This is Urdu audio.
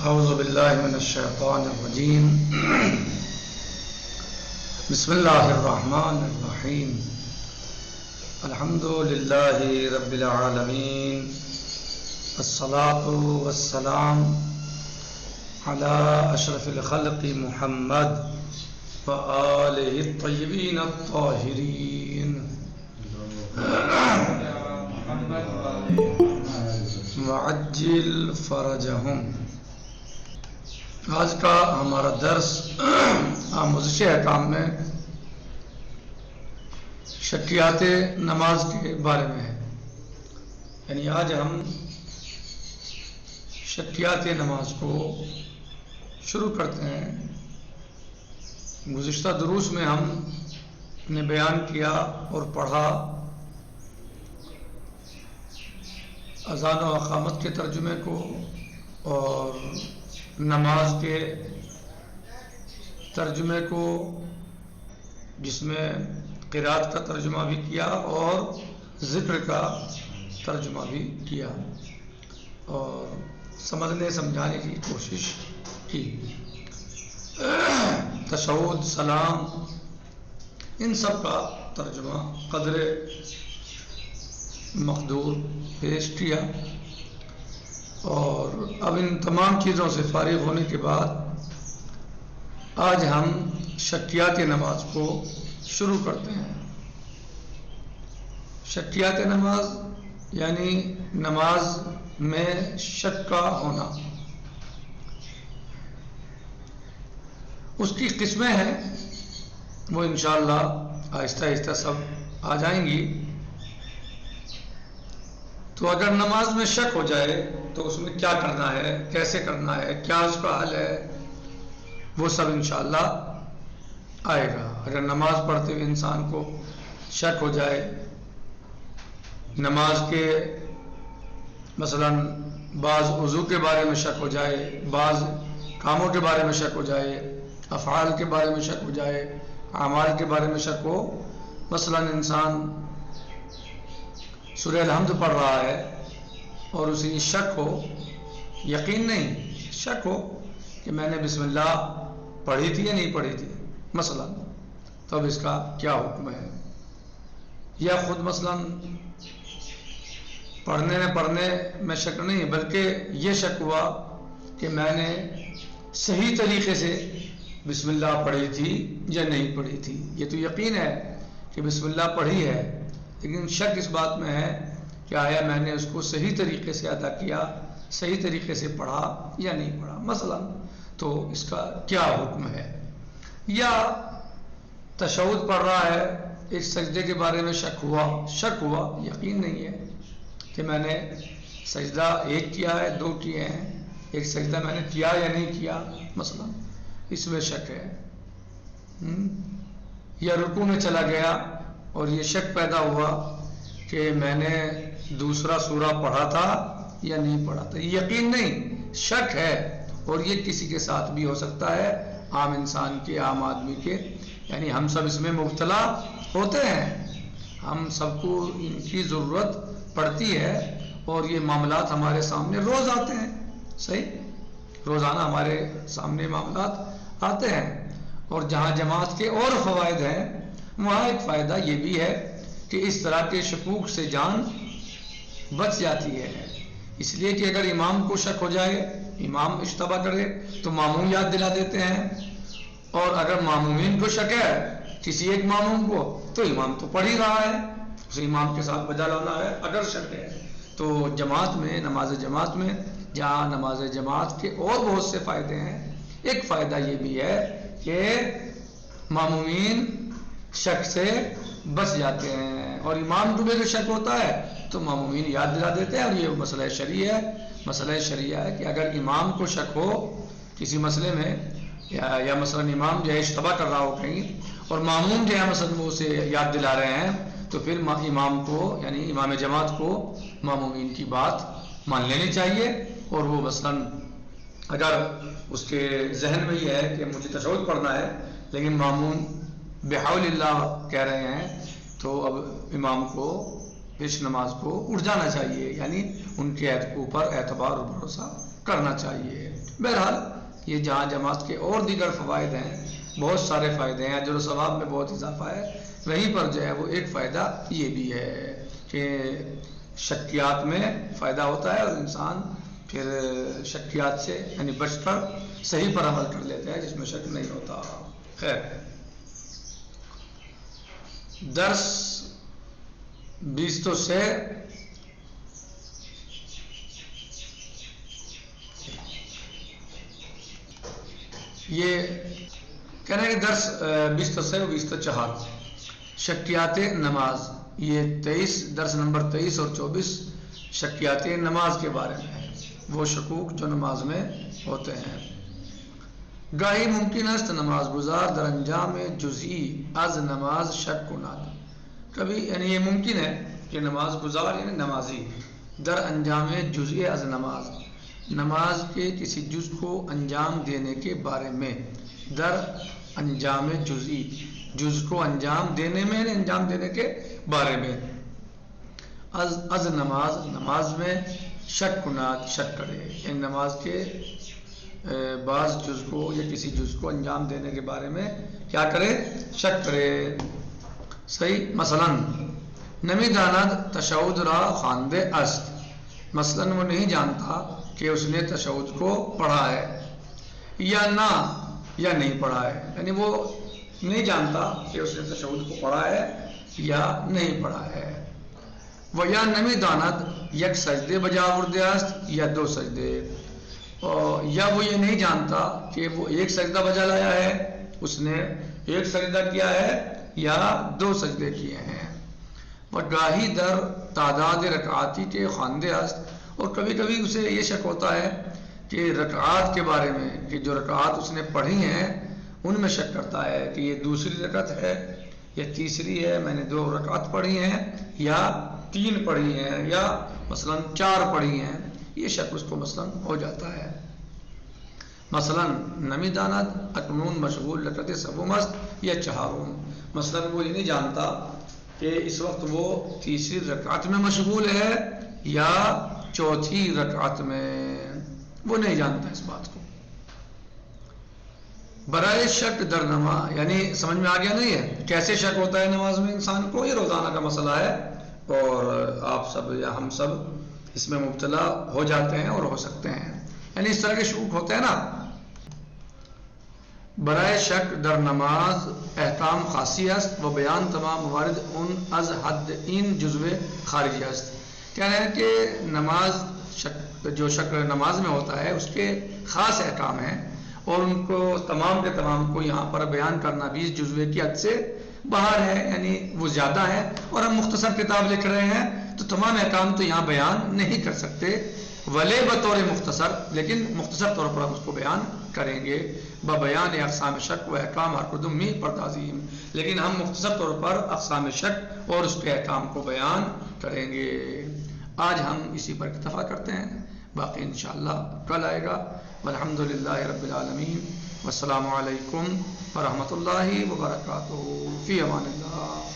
اعوذ باللہ من الشیطان الرجیم بسم اللہ الرحمن الرحیم الحمد للہ رب العالمین الصلاة والسلام علی اشرف الخلق محمد وآلہ الطیبین الطاہرین وعجل فرجہم۔ آج کا ہمارا درس آموزش احکام میں شکیات نماز کے بارے میں ہے، یعنی آج ہم شکیات نماز کو شروع کرتے ہیں۔ گزشتہ دروس میں ہم نے بیان کیا اور پڑھا اذان و اقامت کے ترجمے کو اور نماز کے ترجمے کو، جس میں قرات کا ترجمہ بھی کیا اور ذکر کا ترجمہ بھی کیا اور سمجھنے سمجھانے کی کوشش کی۔ تشہد، سلام، ان سب کا ترجمہ قدر مقدور پیش کیا، اور اب ان تمام چیزوں سے فارغ ہونے کے بعد آج ہم شکیات نماز کو شروع کرتے ہیں۔ شکیات نماز یعنی نماز میں شک کا ہونا، اس کی قسمیں ہیں، وہ انشاءاللہ آہستہ آہستہ سب آ جائیں گی۔ تو اگر نماز میں شک ہو جائے تو اس میں کیا کرنا ہے، کیسے کرنا ہے، کیا اس کا حل ہے، وہ سب انشاءاللہ آئے گا۔ اگر نماز پڑھتے ہوئے انسان کو شک ہو جائے، نماز کے مثلا بعض وضو کے بارے میں شک ہو جائے، بعض کاموں کے بارے میں شک ہو جائے، افعال کے بارے میں شک ہو جائے، اعمال کے بارے میں شک ہو، مثلا انسان سورہ الحمد پڑھ رہا ہے اور اسے یہ شک ہو، یقین نہیں، شک ہو کہ میں نے بسم اللہ پڑھی تھی یا نہیں پڑھی تھی مثلا، تو اب اس کا کیا حکم ہے؟ یا خود مثلا پڑھنے میں شک نہیں، بلکہ یہ شک ہوا کہ میں نے صحیح طریقے سے بسم اللہ پڑھی تھی یا نہیں پڑھی تھی۔ یہ تو یقین ہے کہ بسم اللہ پڑھی ہے، لیکن شک اس بات میں ہے کہ آیا میں نے اس کو صحیح طریقے سے ادا کیا، صحیح طریقے سے پڑھا یا نہیں پڑھا مثلا، تو اس کا کیا حکم ہے؟ یا تشہد پڑھ رہا ہے، ایک سجدے کے بارے میں شک ہوا، یقین نہیں ہے کہ میں نے سجدہ ایک کیا ہے، دو کیے ہیں، ایک سجدہ میں نے کیا یا نہیں کیا مثلا، اس میں شک ہے۔ یا رکوع میں چلا گیا اور یہ شک پیدا ہوا کہ میں نے دوسرا سورہ پڑھا تھا یا نہیں پڑھا تھا، یقین نہیں، شک ہے، اور یہ کسی کے ساتھ بھی ہو سکتا ہے، عام انسان کے، عام آدمی کے، یعنی ہم سب اس میں مبتلا ہوتے ہیں، ہم سب کو ان کی ضرورت پڑتی ہے، اور یہ معاملات ہمارے سامنے روز آتے ہیں، صحیح، روزانہ ہمارے سامنے معاملات آتے ہیں، اور جہاں جماعت کے اور فوائد ہیں وہاں ایک فائدہ یہ بھی ہے کہ اس طرح کے شکوک سے جان بچ جاتی ہے۔ اس لیے کہ اگر امام کو شک ہو جائے، امام اشتباہ کرے تو ماموم یاد دلا دیتے ہیں، اور اگر مامومین کو شک ہے کسی ایک ماموم کو، تو امام تو پڑھ ہی رہا ہے، اسے امام کے ساتھ بجا لانا ہے اگر شک ہے۔ تو جماعت میں، نماز جماعت میں، جہاں نماز جماعت کے اور بہت سے فائدے ہیں، ایک فائدہ یہ بھی ہے کہ مامومین شک سے بچ جاتے ہیں، اور امام کو بھی اگر شک ہوتا ہے تو مامومین یاد دلا دیتے ہیں، اور یہ مسئلہ شرعی ہے۔ مسئلہ شرعیہ ہے کہ اگر امام کو شک ہو کسی مسئلے میں، یا مثلا امام جو ہے اشتباہ کر رہا ہو کہیں، اور ماموم جو ہے مثلا وہ اسے یاد دلا رہے ہیں، تو پھر امام کو، یعنی امام جماعت کو مامومین کی بات مان لینی چاہیے، اور وہ مثلا اگر اس کے ذہن میں یہ ہے کہ مجھے تشہد پڑھنا ہے لیکن ماموم بحول اللہ کہہ رہے ہیں، تو اب امام کو اس نماز کو اٹھ جانا چاہیے، یعنی ان کے اوپر اعتبار اور بھروسہ کرنا چاہیے۔ بہرحال یہ جہاں جماعت کے اور دیگر فوائد ہیں، بہت سارے فائدے ہیں، اجر و ثواب میں بہت اضافہ ہے، وہیں پر جو ہے وہ ایک فائدہ یہ بھی ہے کہ شکیات میں فائدہ ہوتا ہے اور انسان پھر شکیات سے یعنی بچ کر صحیح پر عمل کر لیتا ہے جس میں شک نہیں ہوتا۔ خیر، درس 20 تو سے یہ کہنا ہے کہ درس 20 تو سے 20 تو 4 شکیات نماز، یہ 23 درس نمبر 23 اور 24 شکیات نماز کے بارے میں ہے، وہ شکوک جو نماز میں ہوتے ہیں۔ گاہی ممکن است نماز گزار در انجام جزئی از نماز شک کند، کبھی یعنی یہ ممکن ہے کہ نماز گزار یعنی نمازی در انجام جزئی از نماز کے کسی جز کو انجام دینے کے بارے میں، در انجام جزئی جز کو انجام دینے میں یعنی انجام دینے کے بارے میں، از نماز میں شک کنات شک کرے، یعنی نماز کے بعض جز کو یا کسی جز کو انجام دینے کے بارے میں کیا کرے؟ شک کرے۔ صحیح، مثلا نمی داند تشہد را خواندے است، مثلا وہ نہیں جانتا کہ اس نے تشہد کو پڑھا ہے، یا نہ یا نہیں پڑھا ہے، یعنی وہ نہیں جانتا کہ اس نے تشہد کو پڑھا ہے یا نہیں پڑھا ہے۔ وہ یا نمی داند یک سجدے بجا آوردے است یا 2 سجدے، یا وہ یہ نہیں جانتا کہ وہ 1 سجدہ بجا لایا ہے، اس نے 1 سجدہ کیا ہے یا 2 سجدے کیے ہیں۔ وہ گاہی در تعداد رکعاتی کے خواندے است، اور کبھی کبھی اسے یہ شک ہوتا ہے کہ رکعات کے بارے میں کہ جو رکعات اس نے پڑھی ہیں ان میں شک کرتا ہے کہ یہ دوسری رکعت ہے یا تیسری ہے، میں نے 2 رکعت پڑھی ہیں یا 3 پڑھی ہیں یا مثلا 4 پڑھی ہیں، یہ شک اس کو مثلا ہو جاتا ہے۔ مثلا نمی داند اکنون مشغول رکعت سوم است یا چہارم، مثلا وہ یہ نہیں جانتا کہ اس وقت وہ تیسری رکعت میں مشغول ہے یا چوتھی رکعت میں، وہ نہیں جانتا اس بات کو۔ برائے شک در نماز، یعنی سمجھ میں آ گیا نہیں ہے کیسے شک ہوتا ہے نماز میں انسان کو؟ یہ روزانہ کا مسئلہ ہے اور آپ سب یا ہم سب اس میں مبتلا ہو جاتے ہیں اور ہو سکتے ہیں، یعنی اس طرح کے شکوک ہوتے ہیں نا۔ برائے شک در نماز احکام خاصی است و بیان تمام موارد ان از حد این جزو خارجی است، کہہ رہے ہیں کہ نماز جو شک نماز میں ہوتا ہے اس کے خاص احکام ہیں اور ان کو تمام کے تمام کو یہاں پر بیان کرنا 20 جزوے کی حد سے باہر ہے، یعنی وہ زیادہ ہے اور ہم مختصر کتاب لکھ رہے ہیں تو تمام احکام تو یہاں بیان نہیں کر سکتے، ولے بطور مختصر، لیکن مختصر طور پر ہم اس کو بیان کریں گے، بیان اقسام شک و احکام ہر قدمی پر تعظیم، لیکن ہم مختصر طور پر اقسام شک اور اس کے احکام کو بیان کریں گے۔ آج ہم اسی پر اکتفا کرتے ہیں، باقی انشاءاللہ کل آئے گا۔ والحمدللہ رب العالمین، والسلام علیکم ورحمۃ اللہ وبرکاتہ، فی امان اللہ۔